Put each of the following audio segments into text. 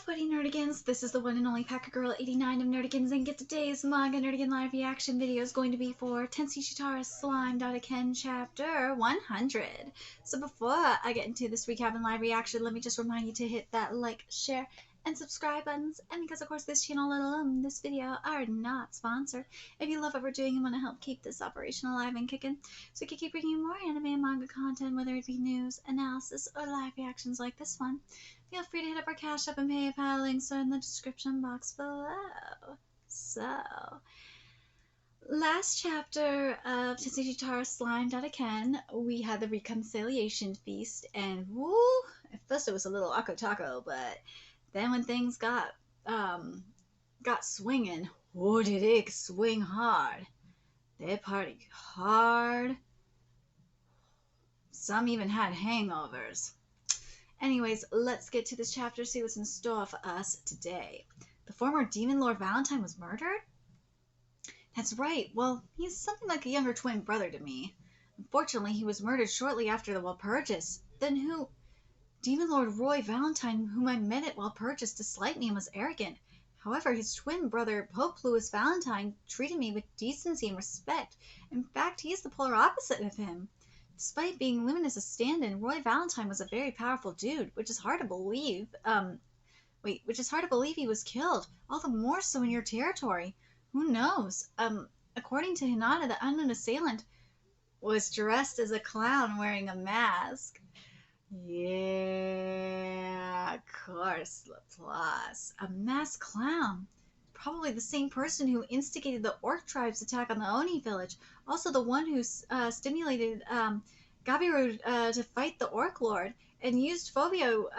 Footy Nerdigans, this is the one and only Packer Girl 89 of Nerdigans, and get today's Manga Nerdigan live reaction video is going to be for Tensei Shitara Slime Ken chapter 100. So before I get into this recap and live reaction, let me just remind you to hit that like, share, and subscribe buttons, and because of course this channel and this video are not sponsored. If you love what we're doing and want to help keep this operation alive and kicking, so we can keep bringing you more anime and manga content, whether it be news, analysis, or live reactions like this one, feel free to hit up our Cash App and PayPal links are in the description box below. So, last chapter of Tensei Shitara Slime Ken, we had the reconciliation feast, and woo! At first it was a little ako taco, but then when things got swinging, oh, did it swing hard. They partied hard. Some even had hangovers. Anyways, let's get to this chapter, see what's in store for us today. The former Demon Lord Valentine was murdered? That's right. Well, he's something like a younger twin brother to me. Unfortunately, he was murdered shortly after the Walpurgis. Then who? Demon Lord Roy Valentine, whom I met at Walpurgis, disliked me and was arrogant. However, his twin brother, Pope Louis Valentine, treated me with decency and respect. In fact, he is the polar opposite of him. Despite being Luminous' stand-in, Roy Valentine was a very powerful dude, which is hard to believe. He was killed, all the more so in your territory. Who knows? According to Hinata, the unknown assailant was dressed as a clown wearing a mask. Yeah, of course, Laplace. A masked clown. Probably the same person who instigated the Orc tribe's attack on the Oni village. Also the one who stimulated Gabiru to fight the Orc Lord and used Phobio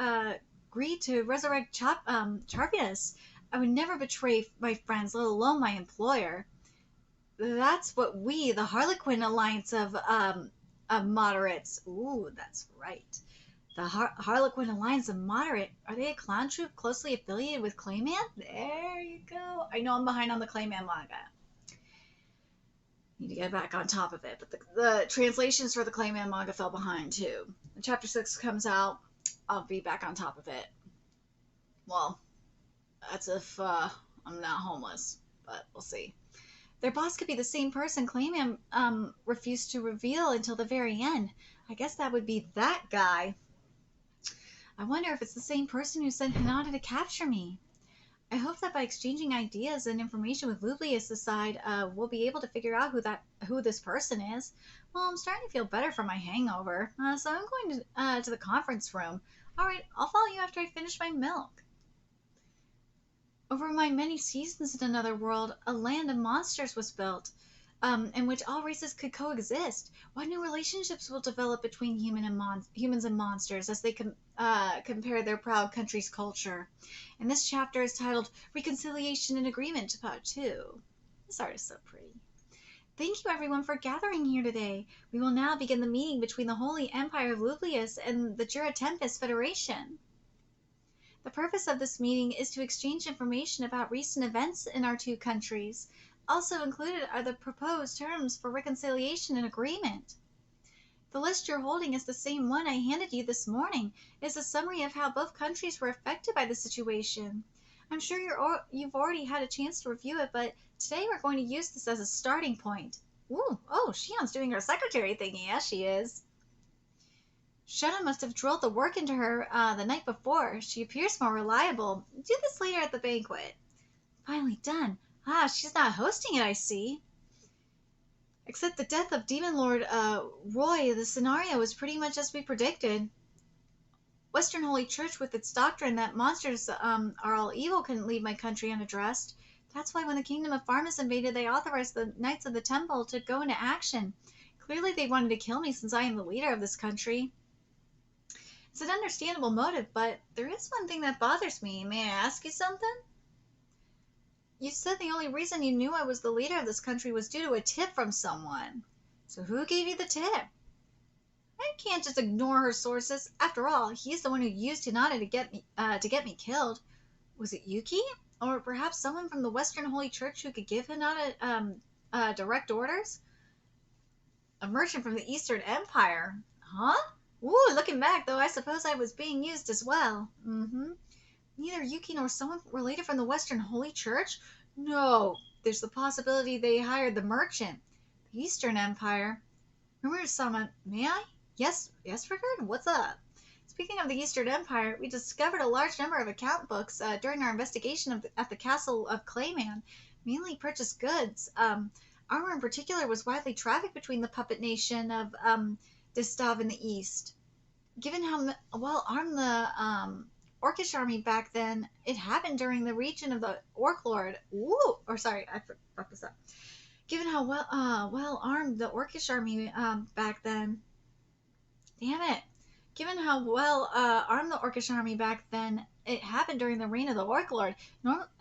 greed to resurrect Charpius. I would never betray my friends, let alone my employer. That's what we, the Harlequin Alliance of moderates. Ooh, that's right. The Harlequin Alliance of Moderate. Are they a clown troupe closely affiliated with Clayman? There you go. I know I'm behind on the Clayman manga. Need to get back on top of it. But the translations for the Clayman manga fell behind too. When Chapter 6 comes out, I'll be back on top of it. Well, that's if I'm not homeless. But we'll see. Their boss could be the same person Clayman refused to reveal until the very end. I guess that would be that guy. I wonder if it's the same person who sent Hinata to capture me. I hope that by exchanging ideas and information with Lublius aside, we'll be able to figure out who this person is. Well, I'm starting to feel better from my hangover, so I'm going to the conference room. Alright, I'll follow you after I finish my milk. Over my many seasons in another world, a land of monsters was built, in which all races could coexist. What new relationships will develop between humans and monsters as they compare their proud country's culture? And this chapter is titled Reconciliation and Agreement, Part 2. This art is so pretty. Thank you everyone for gathering here today. We will now begin the meeting between the Holy Empire of Lublius and the Jura Tempest Federation. The purpose of this meeting is to exchange information about recent events in our two countries. Also included are the proposed terms for reconciliation and agreement. The list you're holding is the same one I handed you this morning. It is a summary of how both countries were affected by the situation. I'm sure you've already had a chance to review it, but today we're going to use this as a starting point. Ooh, oh, Shion's doing her secretary thingy. Yes, she is. Shunna must have drilled the work into her the night before. She appears more reliable. Do this later at the banquet. Finally done. Ah, she's not hosting it, I see. Except the death of Demon Lord Roy, the scenario is pretty much as we predicted. Western Holy Church, with its doctrine that monsters are all evil, couldn't leave my country unaddressed. That's why when the Kingdom of Pharmus invaded, they authorized the Knights of the Temple to go into action. Clearly they wanted to kill me since I am the leader of this country. It's an understandable motive, but there is one thing that bothers me. May I ask you something? You said the only reason you knew I was the leader of this country was due to a tip from someone. So who gave you the tip? I can't just ignore her sources. After all, he's the one who used Hinata to get me killed. Was it Yuki? Or perhaps someone from the Western Holy Church who could give Hinata direct orders? A merchant from the Eastern Empire. Huh? Ooh, looking back, though, I suppose I was being used as well. Neither Yuki nor someone related from the Western Holy Church? No, there's the possibility they hired the merchant. The Eastern Empire. Rumor-sama, may I? Yes, Rickard? What's up? Speaking of the Eastern Empire, we discovered a large number of account books during our investigation at the castle of Clayman, mainly purchased goods. Armor in particular was widely trafficked between the puppet nation of Distav in the east. Given how well armed the Orcish army back then, it happened during the region of the Orc Lord. Ooh, or sorry, I fucked this up. Given how well armed the Orcish army back then, damn it. Given how well armed the Orcish army back then, it happened during the reign of the Orc Lord.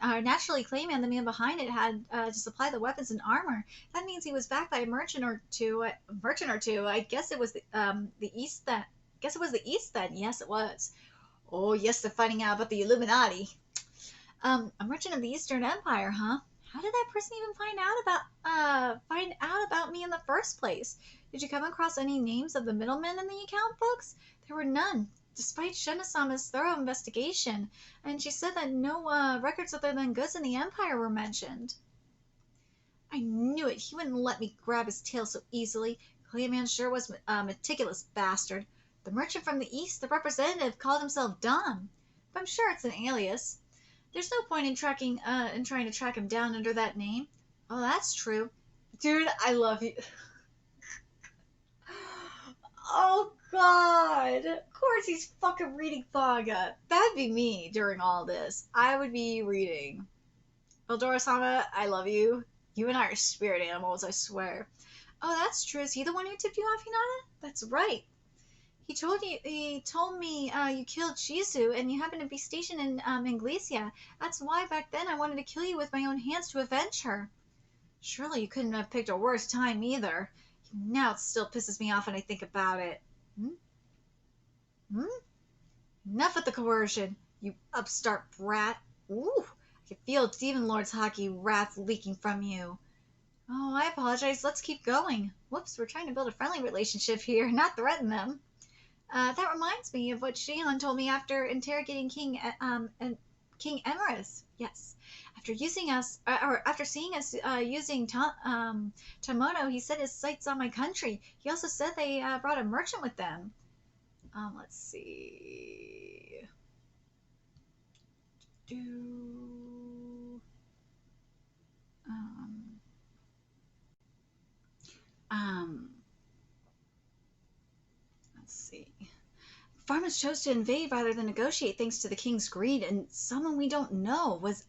Naturally, Clayman, the man behind it, had to supply the weapons and armor. That means he was backed by a merchant or two. I guess it was the East then. Guess it was the East then. Yes, it was. Oh, yes, they're finding out about the Illuminati. A merchant of the Eastern Empire, huh? How did that person even find out about me in the first place? Did you come across any names of the middlemen in the account books? There were none, despite Shina-sama's thorough investigation, and she said that no records other than goods in the Empire were mentioned. I knew it. He wouldn't let me grab his tail so easily. Clayman sure was a meticulous bastard. The merchant from the East, the representative, called himself Don. But I'm sure it's an alias. There's no point in trying to track him down under that name. Oh, that's true. Dude, I love you. Oh, God. Of course he's fucking reading manga. That'd be me during all this. I would be reading. Eldora-sama, I love you. You and I are spirit animals, I swear. Oh, that's true. Is he the one who tipped you off, Hinata? That's right. He told me you killed Shizu, and you happen to be stationed in Inglesia. That's why back then I wanted to kill you with my own hands to avenge her. Surely you couldn't have picked a worse time either. Now it still pisses me off when I think about it. Enough with the coercion, you upstart brat. Ooh, I can feel Demon Lord's hockey wrath leaking from you. Oh, I apologize. Let's keep going. Whoops, we're trying to build a friendly relationship here, not threaten them. That reminds me of what Shion told me after interrogating King Emerus. Yes, after seeing us using Tamono, he set his sights on my country. He also said they brought a merchant with them. Let's see. Let's see. Farmers chose to invade rather than negotiate thanks to the king's greed, and someone we don't know was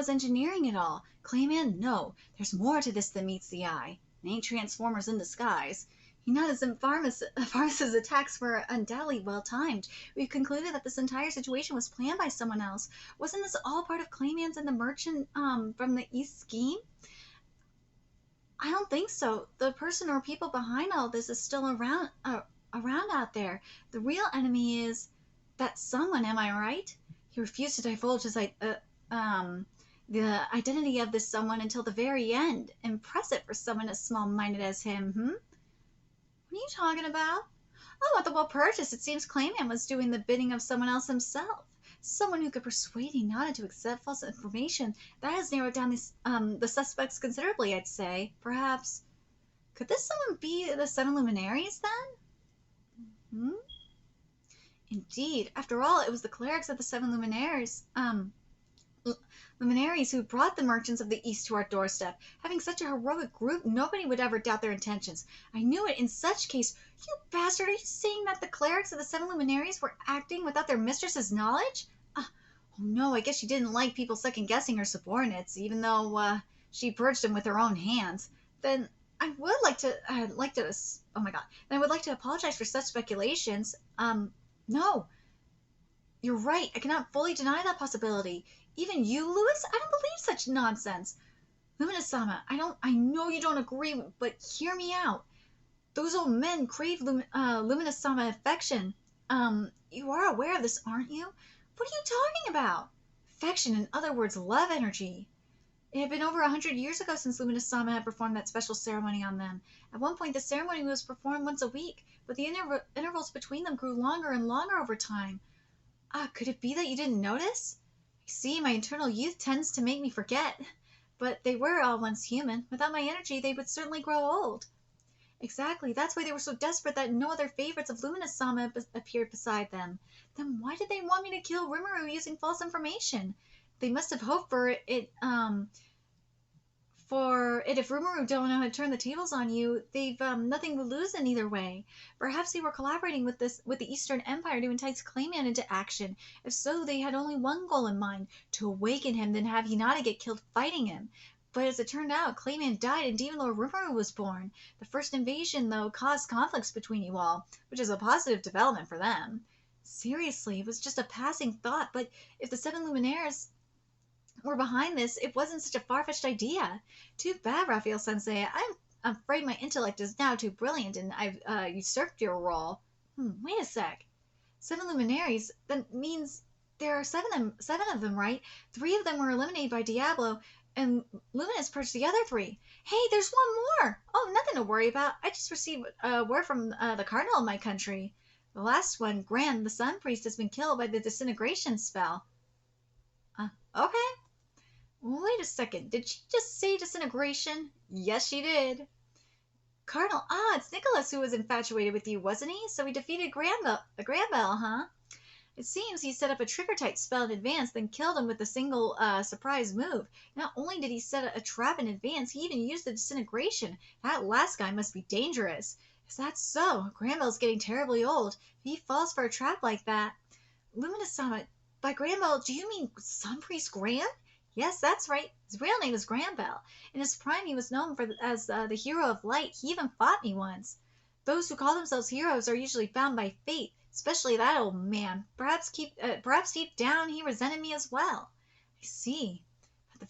engineering it all. Clayman, no. There's more to this than meets the eye. It ain't Transformers in disguise. Hinata's and Pharmas's attacks were undoubtedly well timed. We've concluded that this entire situation was planned by someone else. Wasn't this all part of Clayman's and the merchant from the East scheme? I don't think so. The person or people behind all this is still around out there. The real enemy is that someone, am I right? He refused to divulge the identity of this someone until the very end. Impressive for someone as small-minded as him, What are you talking about? Oh, at the Walpurgis, it seems Clayman was doing the bidding of someone else himself. Someone who could persuade Hinata to accept false information. That has narrowed down the suspects considerably, I'd say. Perhaps. Could this someone be the Seven Luminaries, then? Indeed. After all, it was the clerics of the Seven Luminaries, Luminaries who brought the merchants of the East to our doorstep. Having such a heroic group, nobody would ever doubt their intentions. I knew it. In such case, you bastard, are you saying that the clerics of the Seven Luminaries were acting without their mistress's knowledge? Oh no, I guess she didn't like people second-guessing her subordinates, even though she purged them with her own hands. Then I would like to apologize for such speculations. No. You're right. I cannot fully deny that possibility. Even you, Louis? I don't believe such nonsense. Luminus-sama, I know you don't agree, but hear me out. Those old men crave Luminus-sama affection. You are aware of this, aren't you? What are you talking about? Affection, in other words, love energy. It had been over 100 years ago since Luminous-sama had performed that special ceremony on them. At one point, the ceremony was performed once a week, but the intervals between them grew longer and longer over time. Could it be that you didn't notice? You see, my eternal youth tends to make me forget. But they were all once human. Without my energy, they would certainly grow old. Exactly. That's why they were so desperate that no other favorites of Luminous-sama appeared beside them. Then why did they want me to kill Rimuru using false information? They must have hoped for it, if Rimuru don't know how to turn the tables on you, they've nothing to lose in either way. Perhaps they were collaborating with the Eastern Empire to entice Clayman into action. If so, they had only one goal in mind: to awaken him, then have Hinata get killed fighting him. But as it turned out, Clayman died and Demon Lord Rimuru was born. The first invasion, though, caused conflicts between you all, which is a positive development for them. Seriously, it was just a passing thought, but if the Seven Luminaires were behind this, it wasn't such a far-fetched idea. Too bad, Raphael-sensei. I'm afraid my intellect is now too brilliant and I've usurped your role. Wait a sec. Seven Luminaries? That means there are seven of them, right? 3 of them were eliminated by Diablo, and Luminous purged the other 3. Hey, there's one more! Oh, nothing to worry about. I just received word from the Cardinal of my country. The last one, Gran, the Sun Priest, has been killed by the disintegration spell. Okay. Wait a second. Did she just say disintegration? Yes, she did. Cardinal, it's Nicholas who was infatuated with you, wasn't he? So he defeated Granbell, huh? It seems he set up a trigger-type spell in advance, then killed him with a single surprise move. Not only did he set a trap in advance, he even used the disintegration. That last guy must be dangerous. Is that so? Granbell's getting terribly old. If he falls for a trap like that... Luminous-sama, by Granbell, do you mean Sun Priest Gran? Yes, that's right. His real name is Granbell. In his prime, he was known as the hero of light. He even fought me once. Those who call themselves heroes are usually found by fate, especially that old man. Perhaps deep down he resented me as well. I see. At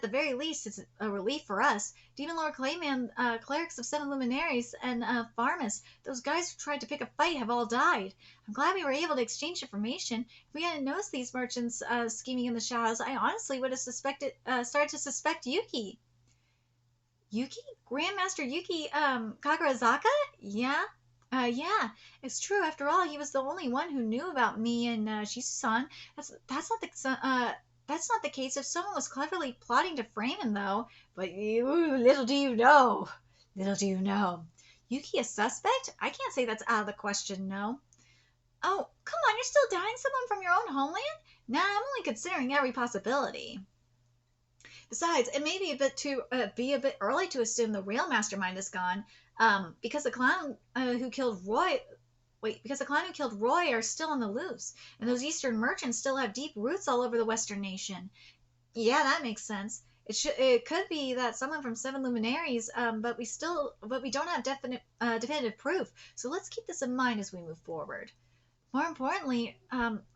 the very least, it's a relief for us. Demon Lord Clayman, clerics of 7 Luminaries, and Pharmas, those guys who tried to pick a fight, have all died. I'm glad we were able to exchange information. If we hadn't noticed these merchants scheming in the shadows, I honestly would have started to suspect Yuki. Yuki? Grandmaster Yuki Kakarazaka? Yeah? Yeah, it's true. After all, he was the only one who knew about me and Shisu-san. That's not the case if someone was cleverly plotting to frame him, though. But little do you know. Little do you know. Yuki a suspect? I can't say that's out of the question, no. Oh, come on, you're still doubting someone from your own homeland? Nah, I'm only considering every possibility. Besides, it may be a bit early to assume the real mastermind is gone, because the clown who killed Roy are still on the loose, and those Eastern merchants still have deep roots all over the Western nation. Yeah, that makes sense. It could be that someone from 7 Luminaries, but we don't have definitive proof. So let's keep this in mind as we move forward. More importantly,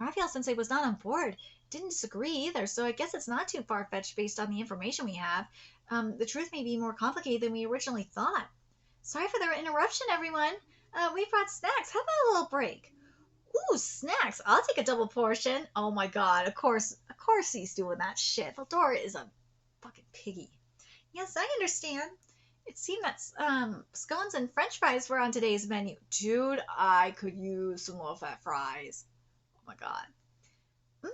Raphael-sensei was not on board. Didn't disagree either, so I guess it's not too far-fetched based on the information we have. The truth may be more complicated than we originally thought. Sorry for the interruption, everyone. We brought snacks. How about a little break? Ooh, snacks. I'll take a double portion. Oh my god, of course he's doing that shit. Eldora is a fucking piggy. Yes, I understand. It seemed that scones and french fries were on today's menu. Dude, I could use some low-fat fries. Oh my god.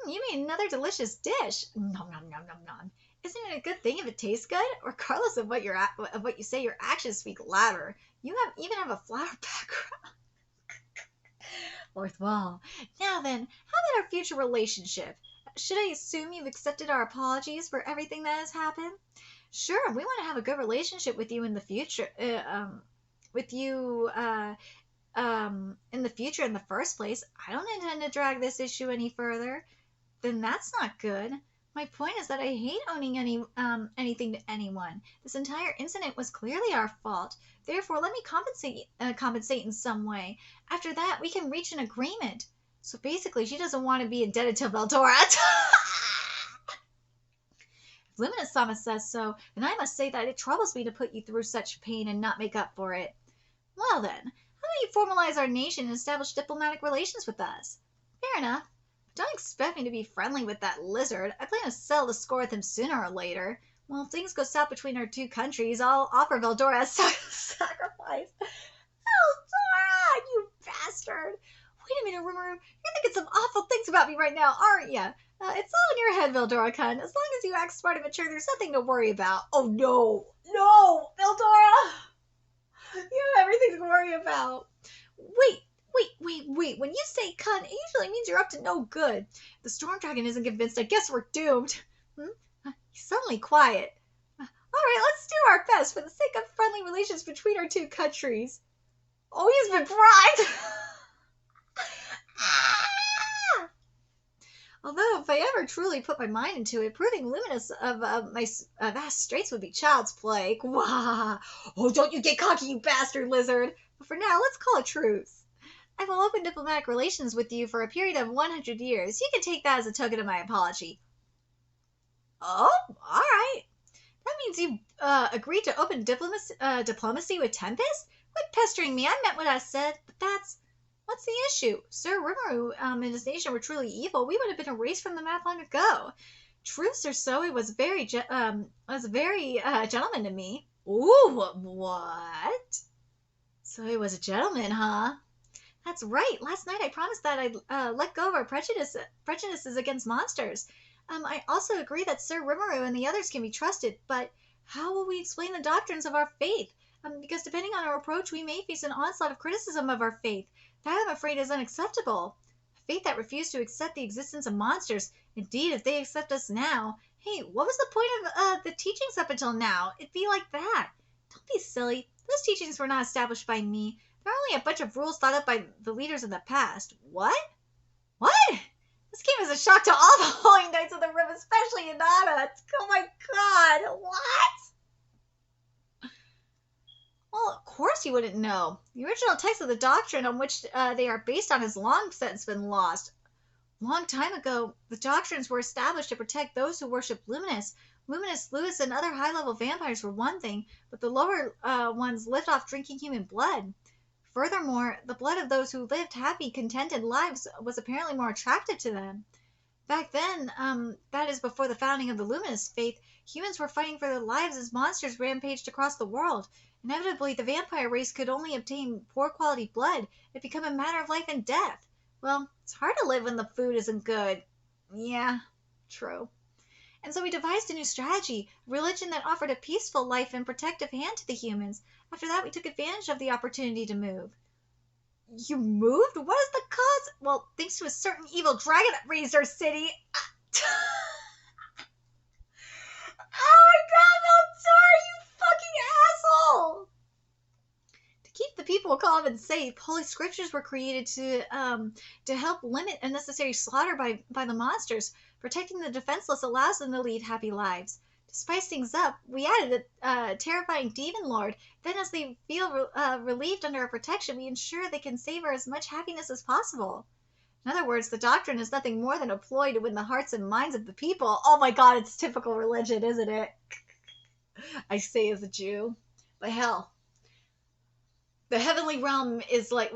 You made another delicious dish. Nom nom nom nom nom. Isn't it a good thing if it tastes good? Regardless of what you say, your actions speak louder. You even have a flower background. Fourth wall. Now then, how about our future relationship? Should I assume you've accepted our apologies for everything that has happened? Sure, we want to have a good relationship with you in the future. In the future in the first place. I don't intend to drag this issue any further. Then that's not good. My point is that I hate owning anything to anyone. This entire incident was clearly our fault. Therefore, let me compensate in some way. After that, we can reach an agreement. So basically, she doesn't want to be indebted to Veldora. If Luminous-sama says so, then I must say that it troubles me to put you through such pain and not make up for it. Well then, how about you formalize our nation and establish diplomatic relations with us? Fair enough. Don't expect me to be friendly with that lizard. I plan to settle the score with him sooner or later. Well, if things go south between our two countries, I'll offer Veldora as sacrifice. Veldora, you bastard! Wait a minute, Rimuru. You're thinking some awful things about me right now, aren't you? It's all in your head, Veldora-kun. As long as you act smart and mature, there's nothing to worry about. Oh, no. No, Veldora! You have everything to worry about. Wait. When you say "kun," it usually means you're up to no good. If the Storm Dragon isn't convinced, I guess we're doomed. He's suddenly quiet. All right, let's do our best for the sake of friendly relations between our two countries. Oh, he's been bribed! Although, if I ever truly put my mind into it, proving Luminous of my vast straits would be child's play. Wah! Oh, don't you get cocky, you bastard lizard! But for now, let's call a truce. I will open diplomatic relations with you for a period of 100 years. You can take that as a token of my apology. Oh, all right. That means you agreed to open diplomacy with Tempest? Quit pestering me. I meant what I said, but what's the issue? Sir Rimuru and his nation were truly evil. We would have been erased from the map long ago. Truth or so, he was very gentleman to me. Ooh, what? So he was a gentleman, huh? That's right. Last night I promised that I'd let go of our prejudices against monsters. I also agree that Sir Rimuru and the others can be trusted, but how will we explain the doctrines of our faith? Because depending on our approach, we may face an onslaught of criticism of our faith. That, I'm afraid, is unacceptable. A faith that refused to accept the existence of monsters. Indeed, if they accept us now... Hey, what was the point of the teachings up until now? It'd be like that. Don't be silly. Those teachings were not established by me. They're only a bunch of rules thought up by the leaders in the past. What? What? This came as a shock to all the Holy Knights of the Rim, especially Hinata. Oh my god, what? Well, of course you wouldn't know. The original text of the doctrine on which they are based on has long since been lost. Long time ago, the doctrines were established to protect those who worship Luminous. Luminous, Lewis, and other high-level vampires were one thing, but the lower ones lived off drinking human blood. Furthermore, the blood of those who lived happy, contented lives was apparently more attractive to them. Back then, that is before the founding of the Luminous faith, humans were fighting for their lives as monsters rampaged across the world. Inevitably, the vampire race could only obtain poor quality blood. It became a matter of life and death. Well, it's hard to live when the food isn't good. Yeah, true. And so we devised a new strategy, a religion that offered a peaceful life and protective hand to the humans. After that, we took advantage of the opportunity to move. You moved? What is the cause? Well, thanks to a certain evil dragon that raised our city. Oh my god, Veldora, you fucking asshole! To keep the people calm and safe, holy scriptures were created to help limit unnecessary slaughter by the monsters. Protecting the defenseless allows them to lead happy lives. To spice things up, we added a terrifying demon lord. Then, as they feel relieved under our protection, we ensure they can savor as much happiness as possible. In other words, the doctrine is nothing more than a ploy to win the hearts and minds of the people. Oh my god, it's typical religion, isn't it? I say as a Jew. But hell, the heavenly realm is like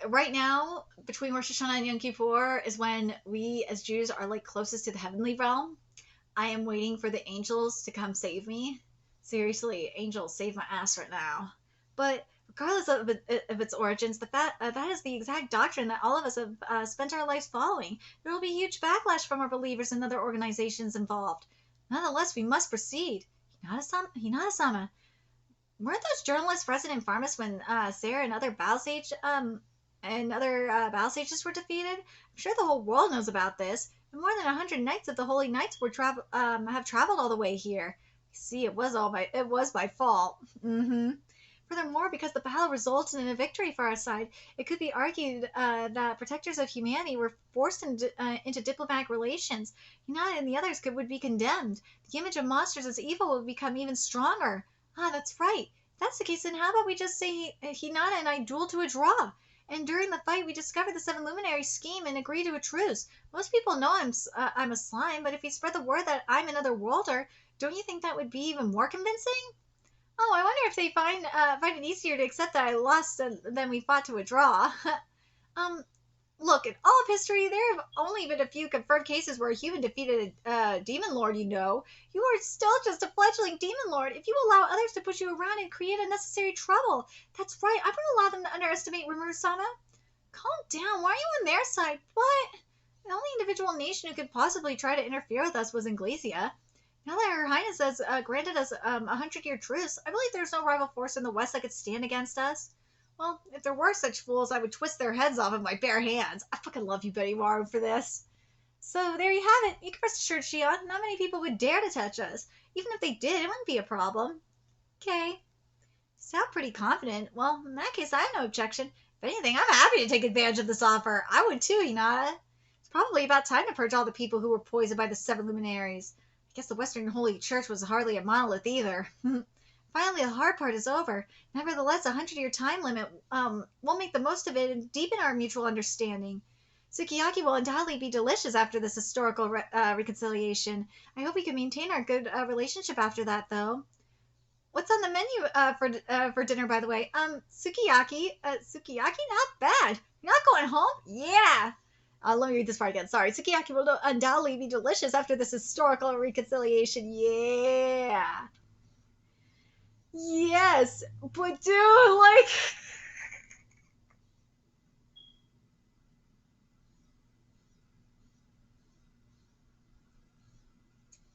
right now, between Rosh Hashanah and Yom Kippur, is when we as Jews are like closest to the heavenly realm. I am waiting for the angels to come save me. Seriously, angels, save my ass right now. But regardless of its origins, that is the exact doctrine that all of us have spent our lives following. There will be huge backlash from our believers and other organizations involved. Nonetheless, we must proceed. Hinata-sama, weren't those journalists present in Farmus when Sarah and other Battle Sages were defeated? I'm sure the whole world knows about this. And more than 100 knights of the Holy Knights have traveled all the way here. See, it was my fault. Furthermore, because the battle resulted in a victory for our side, it could be argued that protectors of humanity were forced into diplomatic relations. Hinata and the others would be condemned. The image of monsters as evil would become even stronger. Ah, that's right. If that's the case, then how about we just say Hinata and I duel to a draw? And during the fight, we discovered the Seven Luminaries scheme and agreed to a truce. Most people know I'm a slime, but if you spread the word that I'm another worlder, don't you think that would be even more convincing? Oh, I wonder if they find it easier to accept that I lost than we fought to a draw. Look, in all of history, there have only been a few confirmed cases where a human defeated a demon lord, you know. You are still just a fledgling demon lord if you allow others to push you around and create unnecessary trouble. That's right, I wouldn't allow them to underestimate Rimuru-sama. Calm down, why are you on their side? What? The only individual nation who could possibly try to interfere with us was Inglesia. Now that Her Highness has granted us 100-year truce, I believe there's no rival force in the West that could stand against us. Well, if there were such fools, I would twist their heads off with my bare hands. I fucking love you, Benimaru, for this. So there you have it. You can rest assured, Shion, not many people would dare to touch us. Even if they did, it wouldn't be a problem. Okay. Sound pretty confident. Well, in that case, I have no objection. If anything, I'm happy to take advantage of this offer. I would too, Hinata. It's probably about time to purge all the people who were poisoned by the seven luminaries. I guess the Western Holy Church was hardly a monolith either. Finally, the hard part is over. Nevertheless, 100-year time limit, we'll make the most of it and deepen our mutual understanding. Sukiyaki will undoubtedly be delicious after this historical reconciliation. I hope we can maintain our good relationship after that, though. What's on the menu for dinner, by the way? Sukiyaki. Sukiyaki, not bad. You're not going home? Yeah. Let me read this part again. Sorry. Sukiyaki will undoubtedly be delicious after this historical reconciliation. Yeah. Yes, but dude, like,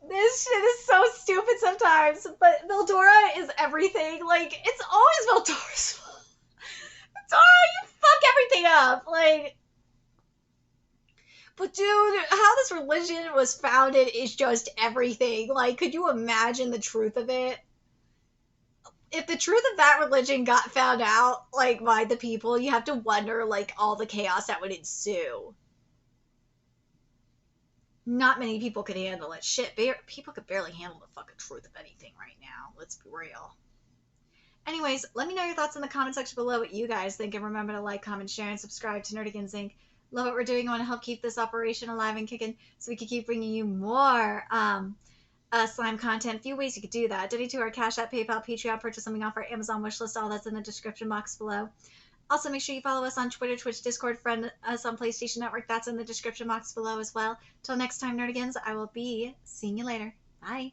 this shit is so stupid sometimes. But Mildora is everything. Like, it's always Mildora's fault. Mildora, you fuck everything up. Like, but dude, how this religion was founded is just everything. Like, could you imagine the truth of it? If the truth of that religion got found out, like, by the people, you have to wonder, like, all the chaos that would ensue. Not many people could handle it. Shit, people could barely handle the fucking truth of anything right now. Let's be real. Anyways, let me know your thoughts in the comment section below what you guys think, and remember to like, comment, share, and subscribe to Nerdigans Inc. Love what we're doing. I want to help keep this operation alive and kicking so we can keep bringing you more slime content. A few ways you could do that. Donate to our Cash App, PayPal, Patreon, purchase something off our Amazon wishlist. All that's in the description box below. Also, make sure you follow us on Twitter, Twitch, Discord, friend us on PlayStation Network. That's in the description box below as well. Till next time, Nerdigans, I will be seeing you later. Bye.